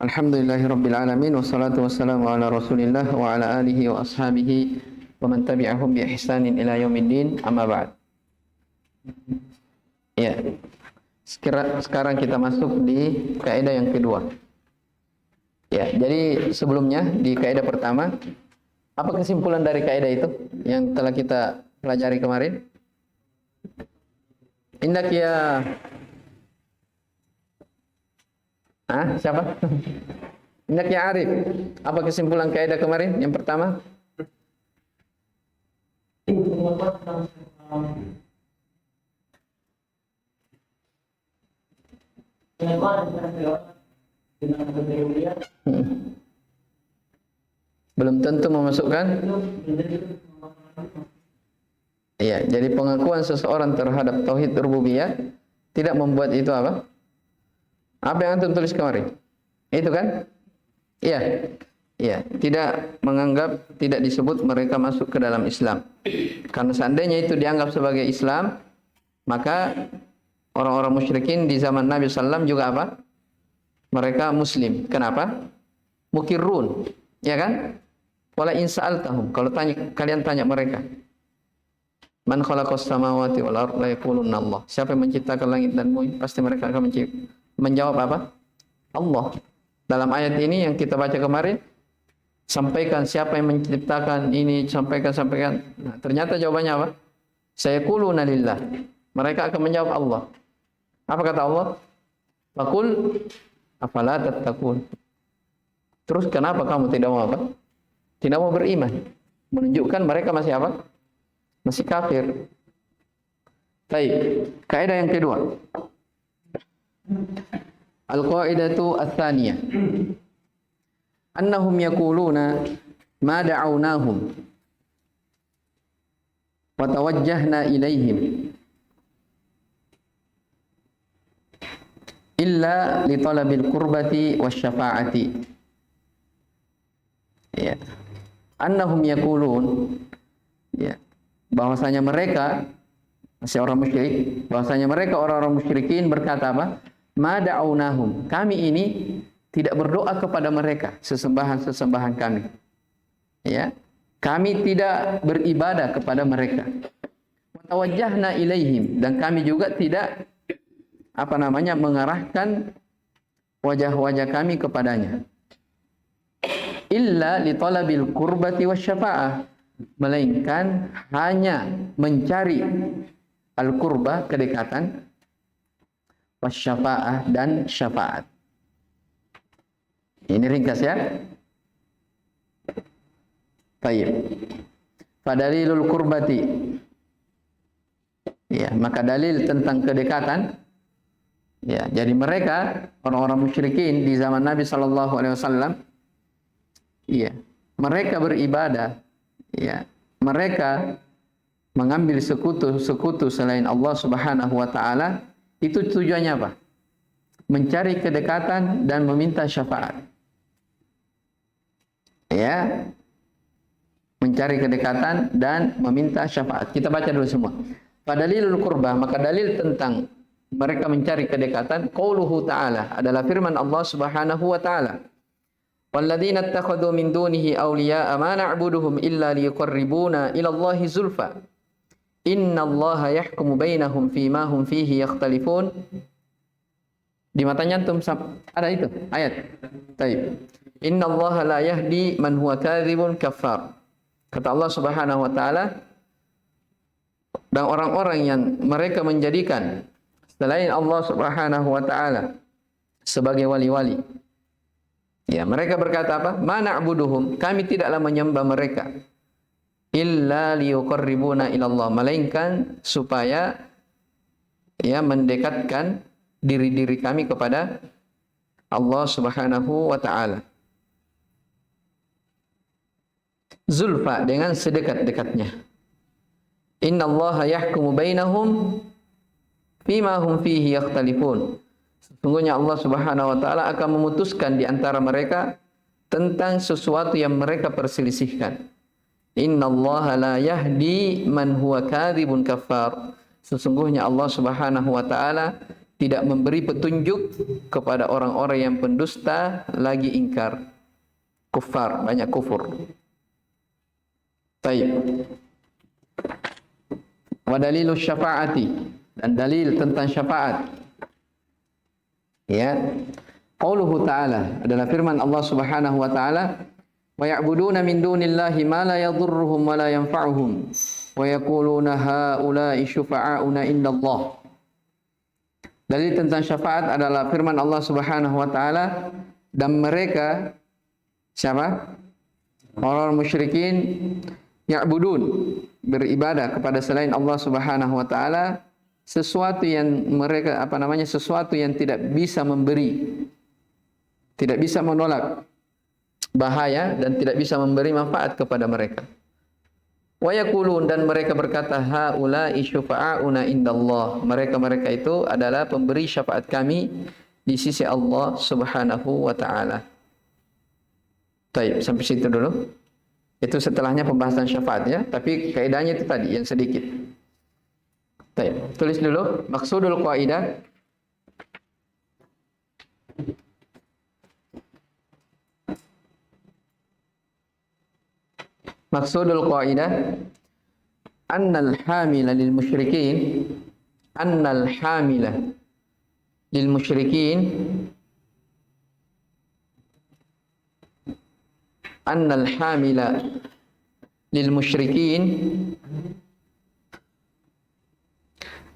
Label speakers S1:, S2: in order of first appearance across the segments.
S1: Alhamdulillahirabbil alamin wassalatu wassalamu ala Rasulillah wa ala alihi wa ashabihi wa man tabi'ahum bi ihsanin ila yaumiddin. Amma ba'd. Ya. Sekarang kita masuk di kaidah yang kedua. Ya, jadi sebelumnya di kaidah pertama, apa kesimpulan dari kaidah itu yang telah kita pelajari kemarin? Indak ya. Siapa? Indak ya Arif. Apa kesimpulan kaidah kemarin yang pertama? Belum tentu memasukkan. Iya, jadi pengakuan seseorang terhadap tauhid rububiyah tidak membuat itu apa? Apa yang antum tulis kemarin? Itu kan? Iya. Iya, tidak menganggap, tidak disebut mereka masuk ke dalam Islam. Karena seandainya itu dianggap sebagai Islam, maka orang-orang musyrikin di zaman Nabi SAW juga apa? Mereka Muslim. Kenapa? Mukirrun, ya kan? Wala in sa'altahum, kalau kalian tanya mereka, man khalaqas samawati wal arda yaquluna Allah. Siapa yang menciptakan langit dan bumi? Pasti mereka akan menjawab apa? Allah. Dalam ayat ini yang kita baca kemarin, sampaikan siapa yang menciptakan ini, sampaikan. Nah, ternyata jawabannya apa? Sayaquluna lillah. Mereka akan menjawab Allah. Apa kata Allah? Faqul afala tattaqun. Terus kenapa kamu tidak mau apa? Tidak mau beriman. Menunjukkan mereka masih apa? Masih kafir. Baik, kaidah yang kedua. Al-qaidatu ats-tsaniyah. Annahum yaquluna ma da'awnahum wa tawajjahna ilaihim illa li talabil qurbati wasyafa'ati. Ya. Annahum yaqulun, ya, bahwasanya mereka masih orang musyrik, bahwasanya mereka orang-orang musyrikin berkata apa? Ma da'awnahum, kami ini tidak berdoa kepada mereka sesembahan-sesembahan kami. Ya. Kami tidak beribadah kepada mereka. Wa tawajjahna ilaihim, dan kami juga tidak mengarahkan wajah-wajah kami kepadanya. Illa li talabil qurbati wasyafa'ah, melainkan hanya mencari al-qurbah, kedekatan, wasyafa'ah, dan syafaat. Ini ringkas ya. Baik. Fadalilul qurbati. Ya, maka dalil tentang kedekatan. Ya, jadi mereka orang-orang musyrikin di zaman Nabi sallallahu alaihi wasallam, ya, mereka beribadah, ya, mereka mengambil sekutu selain Allah Subhanahu wa taala. Itu tujuannya apa? Mencari kedekatan dan meminta syafaat. Ya. Mencari kedekatan dan meminta syafaat. Kita baca dulu semua. Padalilul qurbah, maka dalil tentang mereka mencari kedekatan, qauluhu ta'ala, adalah firman Allah Subhanahu wa taala. Walladzina ittakhadhu min dunihi awliya'a ma na'buduhum illa liyuqarribuna ila Allahi zulfa. Innallaha yahkumu bainahum fima hum fihi yakhtalifun. Di matanya antum ada itu ayat. Baik. Innallaha la yahdi man huwa kadzibun kafar. Kata Allah Subhanahu wa taala, dan orang-orang yang mereka menjadikan selain Allah Subhanahu wa taala sebagai wali-wali. Ya, mereka berkata apa? Ma na'buduhum, kami tidaklah menyembah mereka illa liyuqarribuna ilallah, melainkan supaya ya mendekatkan diri-diri kami kepada Allah Subhanahu wa taala. Zulfa, dengan sedekat-dekatnya. Innallaha yahkumu bainahum fima hum fihi yakhtalifun. Sesungguhnya Allah Subhanahu wa taala akan memutuskan di antara mereka tentang sesuatu yang mereka perselisihkan. Innallaha la yahdi man huwa kadzibun kafar. Sesungguhnya Allah Subhanahu wa taala tidak memberi petunjuk kepada orang-orang yang pendusta lagi ingkar. Kufar, banyak kufur. Baik. Wa dalilu syafaati, dan dalil tentang syafaat. Ya. Qauluhu ta'ala adalah firman Allah Subhanahu wa taala, wa ya'buduna min dunillahi ma la yadhurruhum wa la yanfa'uhum wa yaquluna haula'i syufa'auna indallah. Dalil tentang syafaat adalah firman Allah Subhanahu wa taala, dan mereka siapa? Orang musyrikin ya'budun, beribadah kepada selain Allah Subhanahu wa taala sesuatu yang mereka sesuatu yang tidak bisa memberi, tidak bisa menolak bahaya dan tidak bisa memberi manfaat kepada mereka. Wa yaqulun, dan mereka berkata, haula'i syufa'auna indallah, mereka itu adalah pemberi syafaat kami di sisi Allah Subhanahu wa taala. Baik, sampai situ dulu. Itu setelahnya pembahasan syafaat ya, tapi kaidahnya itu tadi yang sedikit. Baik, tulis dulu maksudul qaidah. Maksudul qaidah annal hamila lil musyrikin, annal hamila lil musyrikin, annal hamila lil musyrikin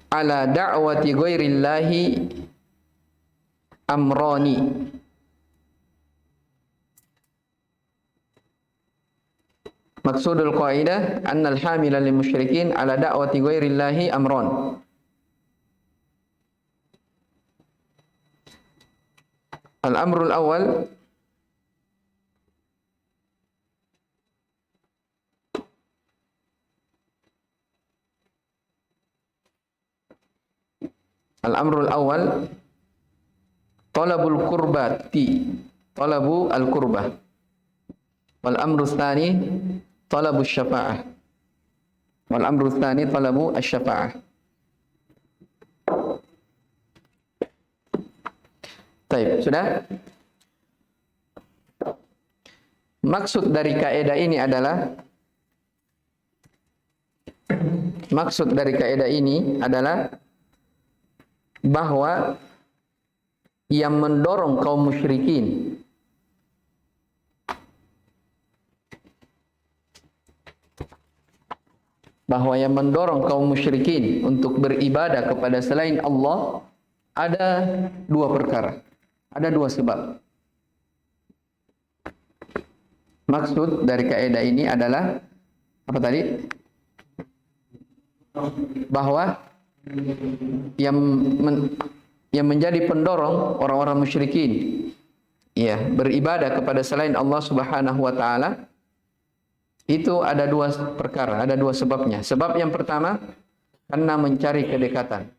S1: ala da'wati ghairillahi amrani. Maksudul qaidah annal hamila lil musyrikin ala da'wati ghairillahi amron. Al-amrul awal, al-amrul awal talabul qurbati, talabu al-qurbah. Wal amru tsani talabu syafa'ah. Wal amru tsani talabu asy-syafa'ah. Baik, sudah? Maksud dari kaidah ini adalah bahwa yang mendorong kaum musyrikin untuk beribadah kepada selain Allah ada dua perkara, ada dua sebab. Maksud dari kaidah ini adalah apa tadi? Bahwa yang menjadi pendorong orang-orang musyrikin ya beribadah kepada selain Allah Subhanahu wa taala itu ada dua perkara, ada dua sebabnya. Sebab yang pertama karena mencari kedekatan.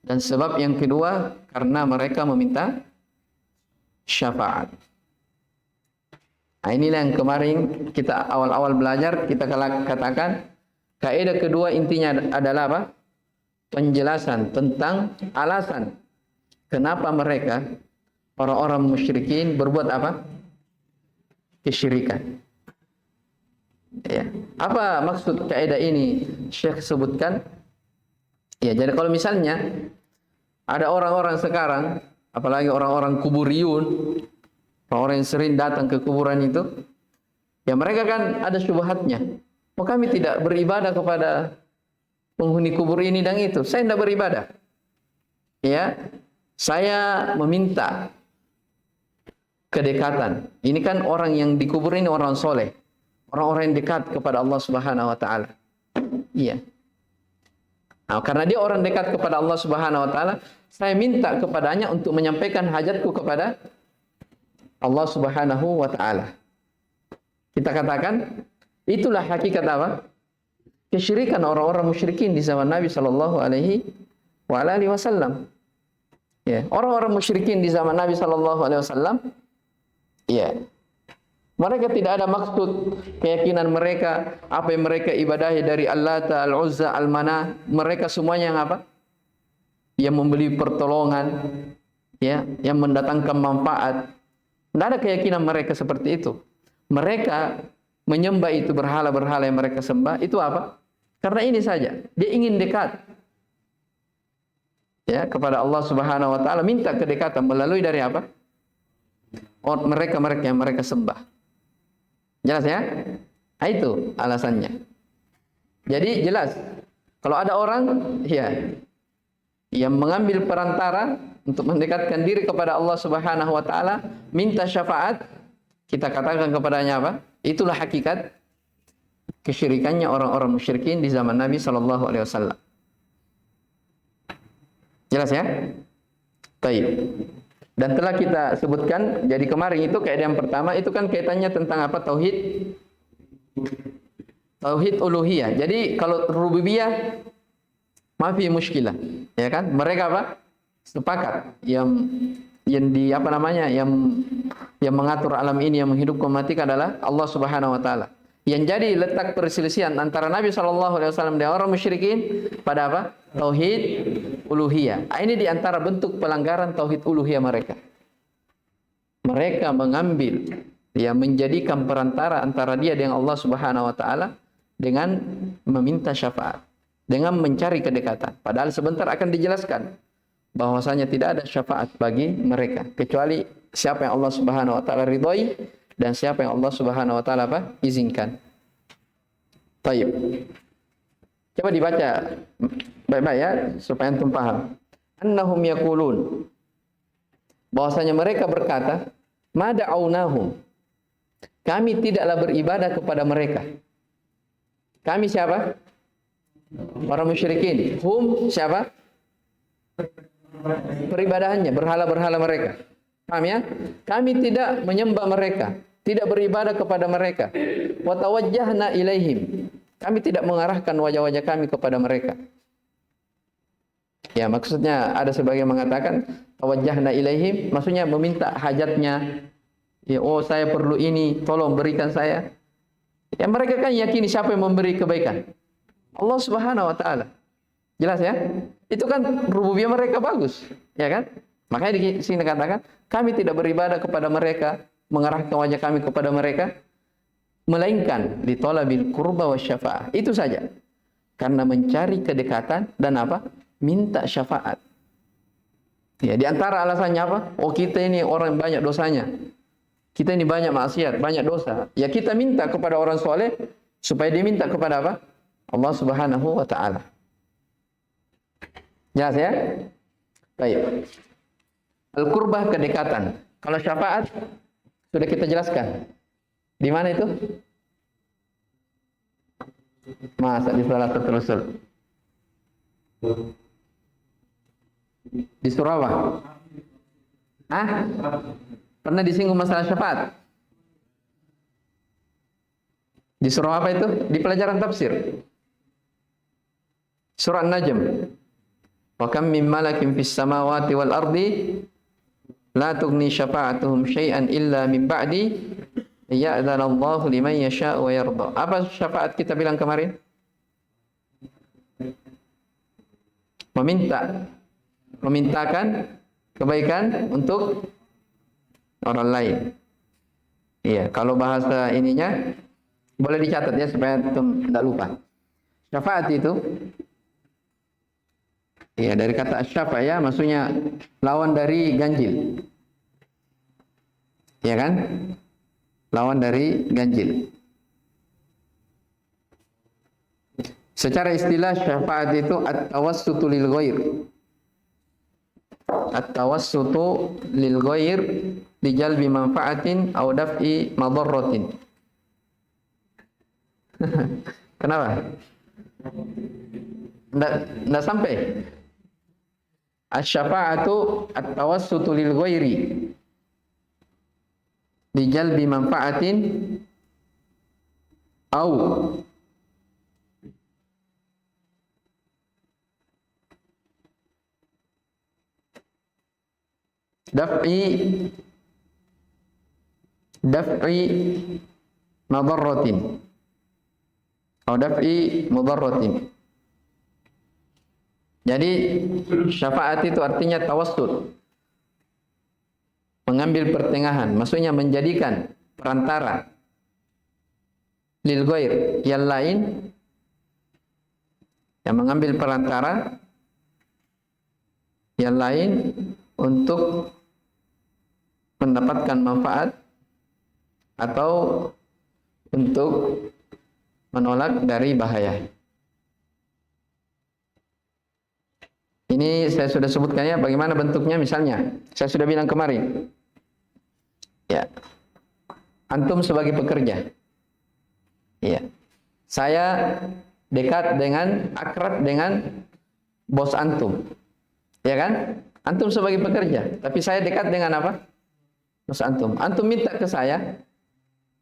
S1: Dan sebab yang kedua karena mereka meminta syafaat. Nah, inilah yang kemarin kita awal-awal belajar kita katakan kaidah kedua intinya adalah apa? Penjelasan tentang alasan kenapa mereka orang-orang musyrikin berbuat apa? Kesyirikan. Ya. Apa maksud kaidah ini? Syekh sebutkan. Ya, jadi kalau misalnya ada orang-orang sekarang, apalagi orang-orang kuburiyun, orang-orang yang sering datang ke kuburan itu, ya mereka kan ada syubhatnya. Oh, kami tidak beribadah kepada penghuni kubur ini dan itu. Saya tidak beribadah. Ya, saya meminta kedekatan. Ini kan orang yang dikubur ini orang soleh. Orang-orang yang dekat kepada Allah Subhanahu wa taala. Iya. Nah, karena dia orang dekat kepada Allah Subhanahu wa taala, saya minta kepadanya untuk menyampaikan hajatku kepada Allah Subhanahu wa taala. Kita katakan itulah hakikat apa? Kesyirikan orang-orang musyrikin di zaman Nabi sallallahu alaihi wasallam. Ya, orang-orang musyrikin di zaman Nabi sallallahu alaihi wasallam ya. Mereka tidak ada maksud keyakinan mereka, apa yang mereka ibadahi dari Al-Lata, Al-Uzza, Al-Manah, mereka semuanya yang apa? yang memberi pertolongan, ya, yang mendatangkan manfaat. Tidak ada keyakinan mereka seperti itu. Mereka menyembah itu berhala-berhala yang mereka sembah, itu apa? Karena ini saja, dia ingin dekat, ya, kepada Allah Subhanahu wa taala, minta kedekatan melalui dari apa? Mereka-mereka yang mereka sembah. Jelas ya? Nah, itu alasannya. Jadi jelas, kalau ada orang, ya, yang mengambil perantara untuk mendekatkan diri kepada Allah Subhanahu wa taala, minta syafaat, kita katakan kepadanya apa? Itulah hakikat kesyirikannya orang-orang musyrikin di zaman Nabi sallallahu alaihi wasallam. Jelas ya? Baik. Dan telah kita sebutkan, jadi kemarin itu kaidah yang pertama itu kan kaitannya tentang apa? Tauhid uluhiyah. Jadi kalau rububiyah mafi muskilah, ya kan? Mereka apa? Sepakat yang di apa namanya? Yang mengatur alam ini, yang menghidupkan mati adalah Allah Subhanahu wa taala. Yang jadi letak perselisihan antara Nabi sallallahu alaihi wasallam dan orang musyrikin pada apa? Tauhid uluhiyah. Ini di antara bentuk pelanggaran tauhid uluhiyah mereka. Mereka mengambil, ya, menjadikan perantara antara dia dengan Allah Subhanahu wa taala dengan meminta syafaat, dengan mencari kedekatan. Padahal sebentar akan dijelaskan bahwasanya tidak ada syafaat bagi mereka kecuali siapa yang Allah Subhanahu wa taala ridhoi dan siapa yang Allah Subhanahu wa taala apa? Izinkan. Baik. Coba dibaca baik-baik ya supaya antum paham. Annahum yaqulun, bahwasanya mereka berkata, ma da'awnahum, kami tidaklah beribadah kepada mereka. Kami siapa? Orang musyrikin. Hum siapa? Peribadahannya, berhala-berhala mereka. Paham ya? Kami tidak menyembah mereka, tidak beribadah kepada mereka. Wa tawajjahna ilaihim, kami tidak mengarahkan wajah-wajah kami kepada mereka. Ya, maksudnya ada sebagian mengatakan tawajjahna ilaihim, maksudnya meminta hajatnya. Ya, oh saya perlu ini, tolong berikan saya. Ya, mereka kan yakini siapa yang memberi kebaikan? Allah Subhanahu wa taala. Jelas ya? Itu kan rububiyah mereka bagus, ya kan? Makanya di sini katakan, kami tidak beribadah kepada mereka, mengarahkan wajah kami kepada mereka, melainkan ditolabil qurba wa syafa'ah. Itu saja. Karena mencari kedekatan dan apa? Minta syafaat. Ya, di antara alasannya apa? Oh, kita ini orang banyak dosanya. Kita ini banyak maksiat, banyak dosa. Ya, kita minta kepada orang soleh supaya dia minta kepada apa? Allah Subhanahu wa taala. Jelas ya? Baik. Al-qurbah kedekatan. Kalau syafaat sudah kita jelaskan. Di mana itu? Masa di Salatul Rasul. Di surah apa? Pernah disinggung masalah syafaat? Di surah apa itu? Di pelajaran tafsir. Surah An-Najm. Wa kam min malakin fis samawati wal ardi la tughni syafa'atuhum syai'an illa min ba'di ya'dzana Allahu liman yasha'u wa yarda. Apa syafaat kita bilang kemarin? Memintakan kebaikan untuk orang lain. Iya, kalau bahasa ininya boleh dicatat ya supaya tidak lupa. Syafaat itu, iya, dari kata syafa ya, maksudnya lawan dari ganjil. Iya kan? Lawan dari ganjil. Secara istilah syafaat itu at-tawassutu lil ghair. At-tawassutu lil ghair li jalbi manfaatin aw daf'i madarratin. Kenapa? Nggak sampai. Asy-syafa'atu at-tawassutu lil ghairi li jalbi manfaatin au daf'i madarratin atau daf'i mudarratin. Jadi syafaat itu artinya tawassul, mengambil pertengahan, maksudnya menjadikan perantara lil ghair, yang lain, yang mengambil perantara yang lain untuk mendapatkan manfaat atau untuk menolak dari bahaya. Ini saya sudah sebutkan ya, bagaimana bentuknya. Misalnya saya sudah bilang kemarin ya, antum sebagai pekerja ya, saya dekat dengan, akrab dengan bos antum, ya kan? Antum sebagai pekerja, tapi saya dekat dengan apa? Bos antum. Antum minta ke saya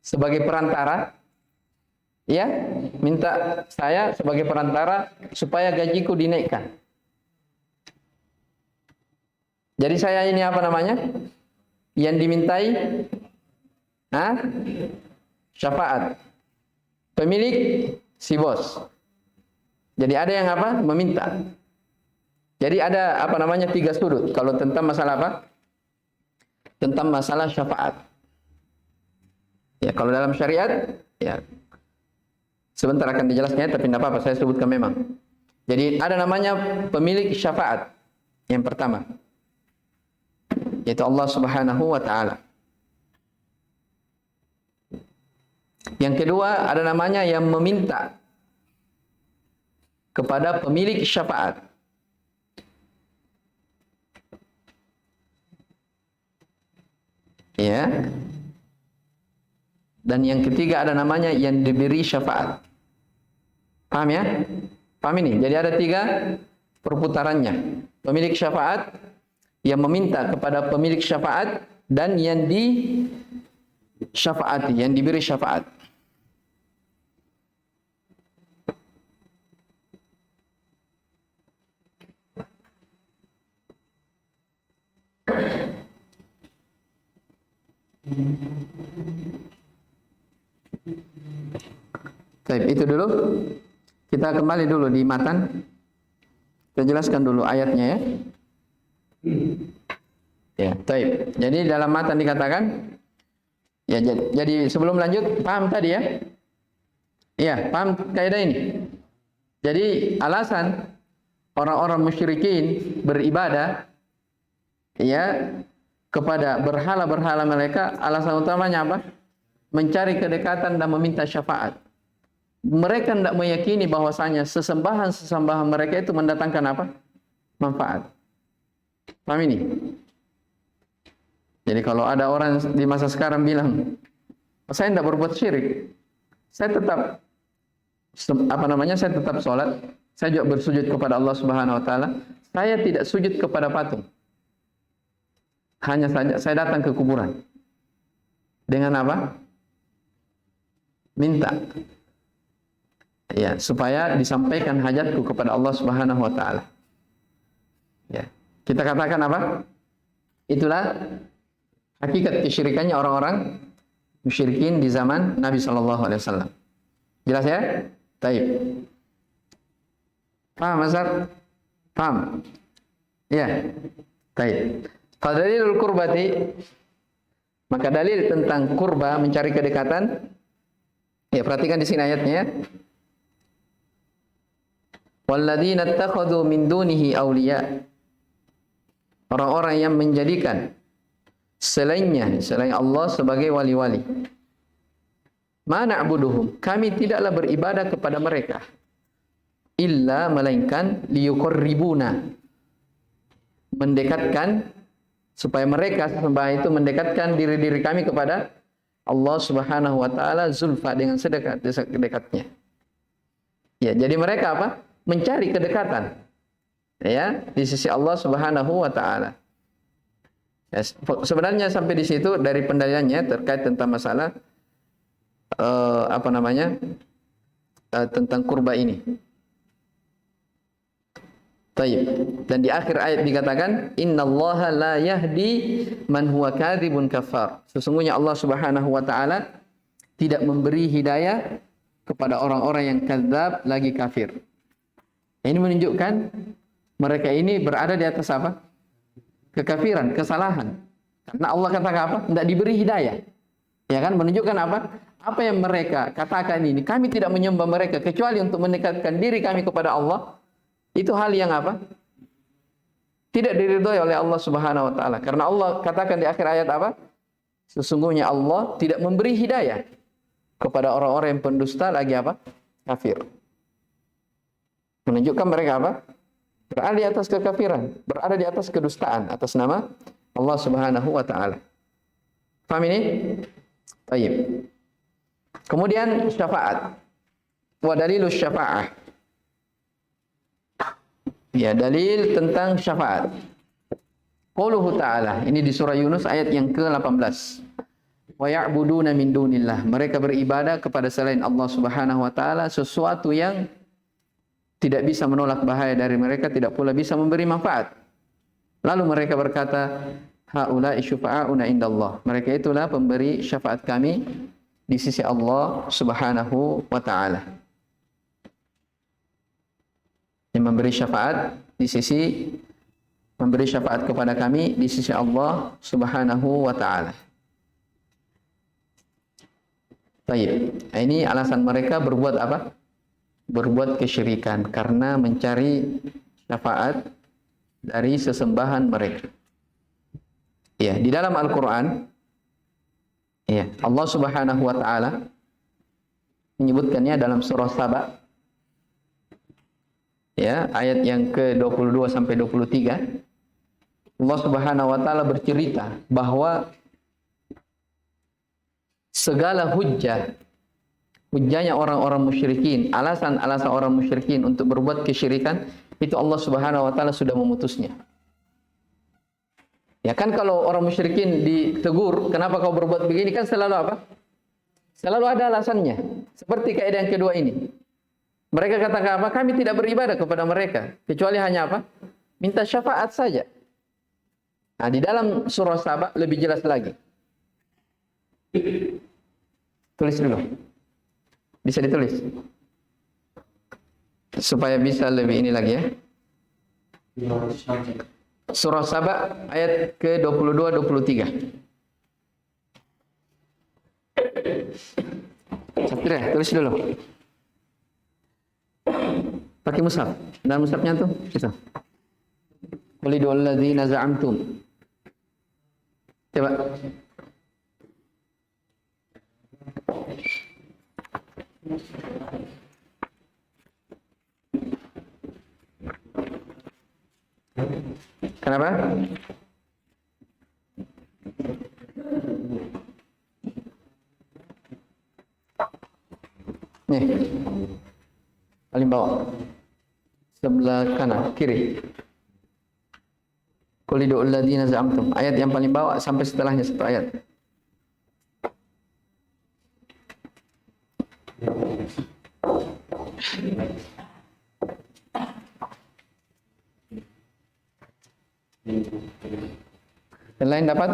S1: sebagai perantara, ya, minta saya sebagai perantara supaya gajiku dinaikkan. Jadi saya ini apa namanya? Yang dimintai syafaat. Pemilik si bos. Jadi ada yang apa? Meminta. Jadi ada apa namanya? 3 sudut. Kalau tentang masalah apa? Tentang masalah syafaat. Ya, kalau dalam syariat, ya sebentar akan dijelaskannya, tapi tidak apa-apa saya sebutkan memang. Jadi ada namanya pemilik syafaat. Yang pertama, yaitu Allah Subhanahu wa taala. Yang kedua, ada namanya yang meminta kepada pemilik syafaat. Ya. Dan yang ketiga ada namanya yang diberi syafaat. Paham ya? Paham ini? Jadi ada 3 perputarannya. Pemilik syafaat, yang meminta kepada pemilik syafaat, dan yang disyafaati, yang diberi syafaat. Baik, itu dulu. Kita kembali dulu di matan. Kita jelaskan dulu ayatnya ya. Ya, baik. Jadi dalam matan dikatakan ya, jadi sebelum lanjut, paham tadi ya? Iya, paham kaidah ini. Jadi alasan orang-orang musyrikin beribadah ya kepada berhala-berhala mereka, alasan utamanya apa? Mencari kedekatan dan meminta syafaat. Mereka tidak meyakini bahwasanya sesembahan-sesembahan mereka itu mendatangkan apa? Manfaat. Paham ini? Jadi kalau ada orang di masa sekarang bilang, saya tidak berbuat syirik, saya tetap saya tetap sholat, saya juga bersujud kepada Allah Subhanahu wa taala, saya tidak sujud kepada patung. Hanya saja saya datang ke kuburan. Dengan apa? Minta. Ya, supaya disampaikan hajatku kepada Allah Subhanahu wa taala. Ya. Kita katakan apa? Itulah hakikat kesyirikannya orang-orang musyrikin di zaman Nabi sallallahu alaihi wasallam. Jelas ya? Baik. Paham, Mazhar? Paham? Ya. Baik. Fadalilul kurbati, maka dalil tentang kurba, mencari kedekatan. Ya, perhatikan di sini ayatnya. Walladzina ittakhadhu min dunihi awliya. Orang-orang yang menjadikan selain Allah sebagai wali-wali. Ma na'buduhum, kami tidaklah beribadah kepada mereka illa melainkan liyuqarribuna, mendekatkan, supaya mereka sembah itu mendekatkan diri-diri kami kepada Allah Subhanahu wa taala zulfa, dengan sedekat-dekatnya. Ya, jadi mereka apa? Mencari kedekatan ya di sisi Allah Subhanahu wa taala. Ya, sebenarnya sampai di situ dari pendalilannya terkait tentang masalah tentang kurba ini. Taib. Dan di akhir ayat dikatakan innallaha la yahdi man huwa kadzibun kafar. Sesungguhnya Allah Subhanahu wa taala tidak memberi hidayah kepada orang-orang yang kadzab lagi kafir. Ini menunjukkan mereka ini berada di atas apa? Kekafiran, kesalahan. Karena Allah katakan apa? Tidak diberi hidayah. Ya kan? Menunjukkan apa? Apa yang mereka katakan ini, kami tidak menyembah mereka kecuali untuk mendekatkan diri kami kepada Allah. Itu hal yang apa? Tidak diridhoi oleh Allah Subhanahu wa taala. Karena Allah katakan di akhir ayat apa? Sesungguhnya Allah tidak memberi hidayah kepada orang-orang yang pendusta lagi apa? Kafir. Menunjukkan mereka apa? Berada di atas kekafiran, berada di atas kedustaan atas nama Allah Subhanahu wa taala. Paham ini? Baik. Kemudian syafaat. Wa dalilus syafa'ah. Ya, dalil tentang syafaat. Qauluhu ta'ala, ini di surah Yunus ayat yang ke-18. Wa ya'buduna min dunillah. Mereka beribadah kepada selain Allah Subhanahu wa taala sesuatu yang tidak bisa menolak bahaya dari mereka, tidak pula bisa memberi manfaat. Lalu mereka berkata, haula'i syufa'auna indallah. Mereka itulah pemberi syafaat kami di sisi Allah Subhanahu wa taala. Yang memberi syafaat kepada kami di sisi Allah Subhanahu wa taala. Baik. Ini alasan mereka berbuat apa? Berbuat kesyirikan karena mencari syafaat dari sesembahan mereka. Ya, di dalam Al-Qur'an ya, Allah Subhanahu wa taala menyebutkannya dalam surah Saba. Ya, ayat yang ke-22 sampai 23. Allah Subhanahu wa taala bercerita bahwa segala hujahnya orang-orang musyrikin, alasan-alasan orang musyrikin untuk berbuat kesyirikan, itu Allah Subhanahu wa taala sudah memutusnya. Ya kan, kalau orang musyrikin ditegur, kenapa kau berbuat begini, kan selalu apa? Selalu ada alasannya. Seperti kaidah yang kedua ini. Mereka katakan apa? Kami tidak beribadah kepada mereka, kecuali hanya apa? Minta syafaat saja. Nah, di dalam surah Saba lebih jelas lagi. Tulis dulu. Bisa ditulis. Supaya bisa lebih ini lagi ya. Surah Saba ayat ke-22-23. Satria, tulis dulu. Pakai mushaf. Dan mushafnya tuh itu. Qul idul ladzina za'amtum. Coba. Kenapa? Nih. Paling bawah. Sebelah kanan, kiri. Qul idul ladzina za'amtum. Ayat yang paling bawah sampai setelahnya satu ayat. Yang lain dapat?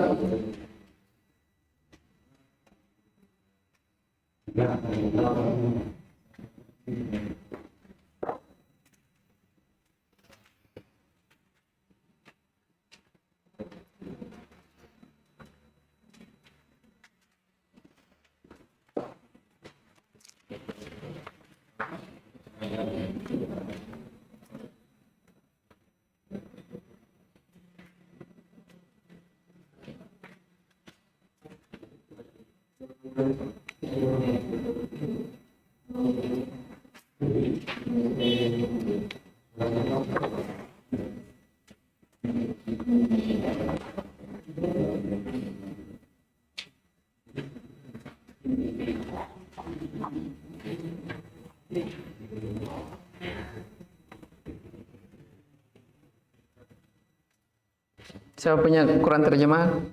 S1: Siapa punya Quran terjemahan?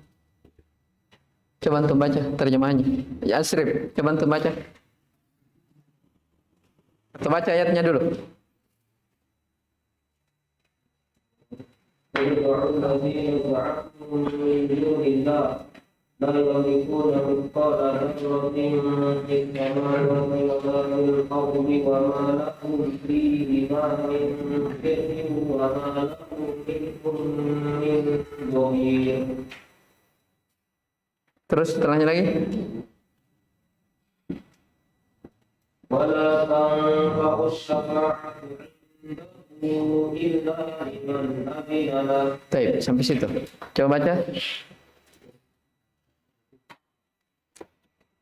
S1: Coba antum baca terjemahannya. Ya Asrif, coba antum baca. Atau baca ayatnya dulu.
S2: لا يملكون مثقال ذرة في السماوات ولا في الأرض وما لهم فيهما من شرك وما له منهم من ظهير.
S1: Terus setelahnya lagi.
S2: ولا تنفع الشفاعة عنده إلا لمن أذن له.
S1: Baik, sampai situ. Coba baca.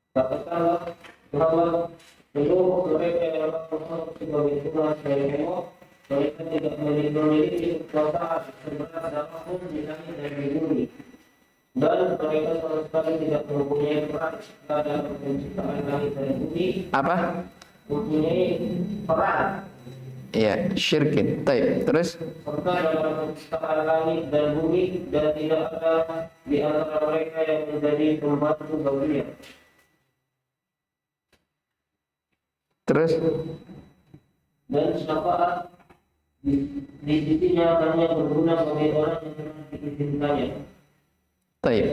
S2: Katakanlah bahwa seluruh mereka yang Allah sebagai Tuhan dan Allah, mereka tidak memiliki kekuasaan seberat apapun di langit dan di bumi, dan mereka sama sekali tidak mempunyai peran dalam penciptaan langit dan bumi.
S1: Apa?
S2: Mempunyai peran.
S1: Iya, syirkin. Baik, terus.
S2: Serta dalam penciptaan langit dan bumi, dan tidak ada di antara mereka yang menjadi pembantu baginya.
S1: Terus.
S2: Dan syafaat di sisinya hanya berguna bagi orang yang telah diizinkannya.
S1: Baik.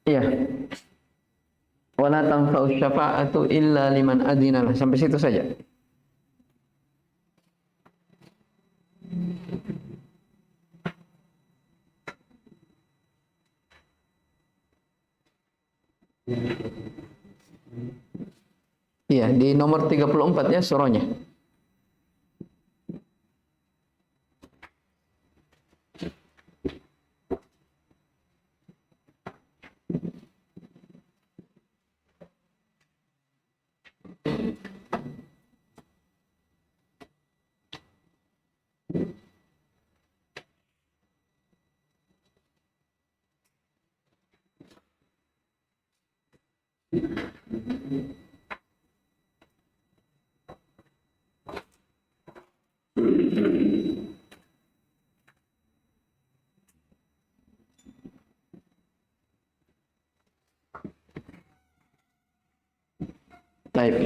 S1: Iya. Wala tanfa'u syafa'atu illa liman adinalah. Sampai situ saja. Iya, di nomor 34 ya surahnya. Baik.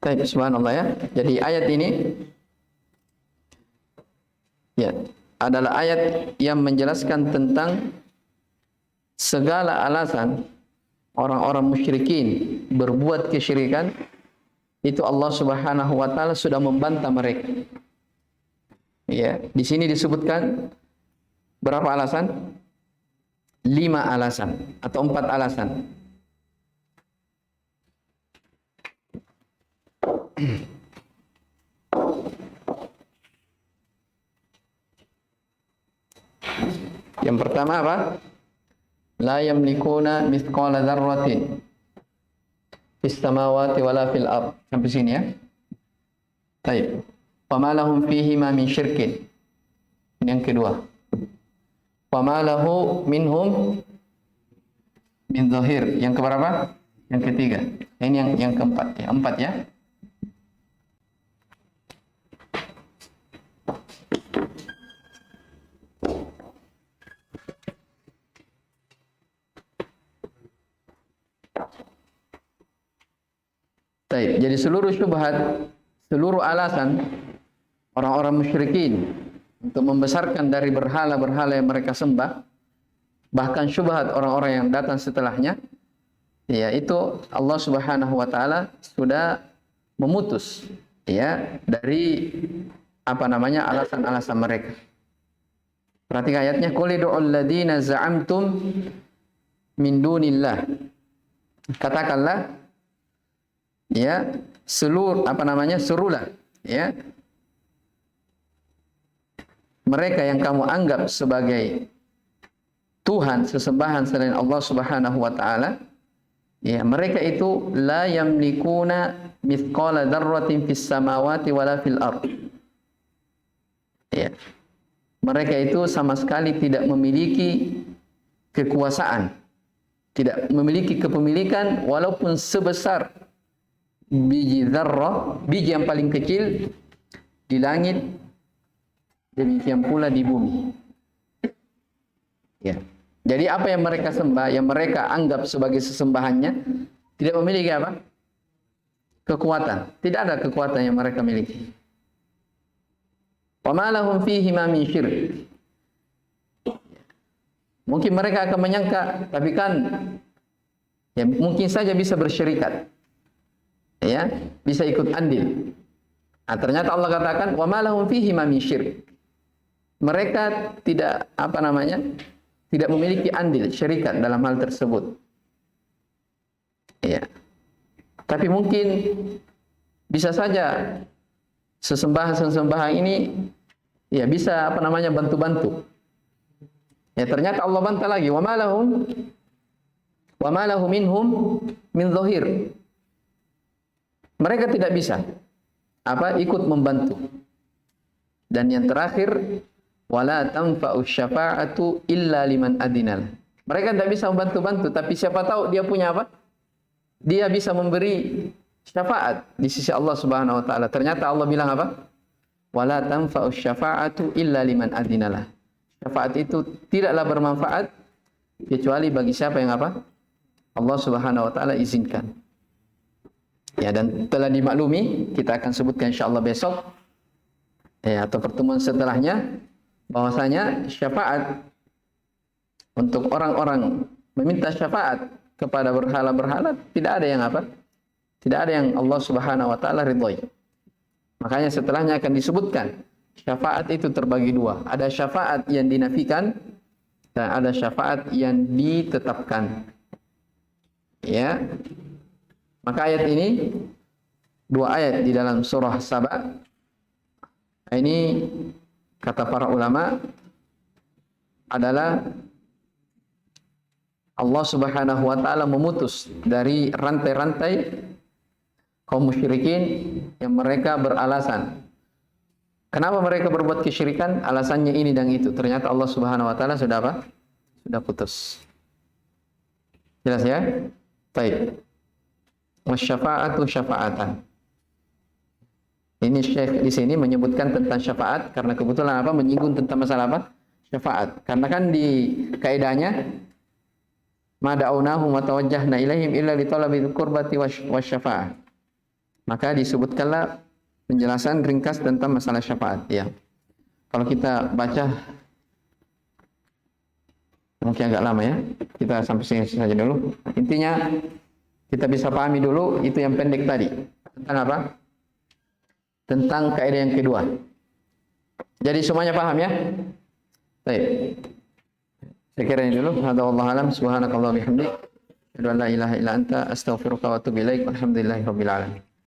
S1: Baik, subhanallah ya. Jadi ayat ini ya adalah ayat yang menjelaskan tentang segala alasan orang-orang musyrikin berbuat kesyirikan. Itu Allah Subhanahu wa taala sudah membantah mereka. Ya, di sini disebutkan berapa alasan? 5 alasan atau 4 alasan. Yang pertama apa? La yamlikuna mithqala dzarratin fis samawati wala fil ard. Sampai sini ya. Baik. Wa ma lahum fihi ma min syirkin. Yang kedua. Wa ma lahu minhum min zahir. Yang keberapa? Yang ketiga. Ini yang keempat ya. 4 ya. Baik, jadi seluruh syubhat, seluruh alasan orang-orang musyrikin untuk membesarkan dari berhala-berhala yang mereka sembah, bahkan syubhat orang-orang yang datang setelahnya, ya itu Allah Subhanahu wa taala sudah memutus ya dari alasan-alasan mereka. Perhatikan ayatnya, qul ud'ul ladzina za'amtum min dunillah. Katakanlah ya, serulah ya mereka yang kamu anggap sebagai Tuhan sesembahan selain Allah Subhanahu wa taala, ya mereka itu la yamlikuna mithqala dzarratin fis samawati wala fil ard. Ya. Mereka itu sama sekali tidak memiliki kekuasaan tidak memiliki kepemilikan walaupun sebesar biji dzarrah, biji yang paling kecil di langit, demikian pula di bumi. Ya. Jadi apa yang mereka sembah, yang mereka anggap sebagai sesembahannya, tidak memiliki apa? Kekuatan. Tidak ada kekuatan yang mereka miliki. Wa ma lahum fihi ma min syirk. Mungkin mereka akan menyangka, tapi kan ya mungkin saja bisa bersyirikat. Ya, bisa ikut andil. Nah, ternyata Allah katakan wa ma lahum fihi ma min syirk. Mereka tidak tidak memiliki andil syirikat dalam hal tersebut. Ya. Tapi mungkin bisa saja sesembahan ini ya bisa bantu-bantu. Ya ternyata Allah bantah lagi wa ma lahum minhum min zahir. Mereka tidak bisa ikut membantu. Dan yang terakhir wala tanfa'u syafa'atu illa liman adinal. Mereka tidak bisa membantu-bantu, tapi siapa tahu dia punya apa? Dia bisa memberi syafaat di sisi Allah Subhanahu wa taala. Ternyata Allah bilang apa? Wala tanfa'u syafa'atu illa liman adinalah. Syafaat itu tidaklah bermanfaat kecuali bagi siapa yang apa? Allah Subhanahu wa taala izinkan. Ya, dan telah dimaklumi, kita akan sebutkan insyaallah besok ya atau pertemuan setelahnya, bahwasanya syafaat untuk orang-orang meminta syafaat kepada berhala-berhala tidak ada yang apa? Tidak ada yang Allah Subhanahu wa taala ridhoi. Makanya setelahnya akan disebutkan syafaat itu terbagi dua. Ada syafaat yang dinafikan dan ada syafaat yang ditetapkan. Ya. Maka ayat ini, dua ayat di dalam surah Saba, ini kata para ulama adalah Allah Subhanahu wa taala memutus dari rantai-rantai kaum musyrikin yang mereka beralasan. Kenapa mereka berbuat kesyirikan? Alasannya ini dan itu. Ternyata Allah Subhanahu wa taala sudah apa? Sudah putus. Jelas ya? Baik. Wasyafa'atu syafa'atan. Ini Syekh di sini menyebutkan tentang syafaat karena kebetulan menyinggung tentang masalah syafaat. Karena kan di kaidahnya ma da'awnahum wa tawajjahna ilaihim illa li talabil qurbati wasyafa'ah. Maka disebutkanlah penjelasan ringkas tentang masalah syafaat ya. Kalau kita baca mungkin agak lama ya. Kita sampai sini saja dulu. Intinya kita bisa pahami dulu itu yang pendek tadi. Tentang apa? Tentang kaidah yang kedua. Jadi semuanya paham ya? Baik. Saya kira ini dulu. Hadza wallahu alam. Subhanakallah bihamdik. Asyhadu an la ilaha illa anta astaghfiruka wa atubu ilaik. Alhamdulillahirabbil alamin.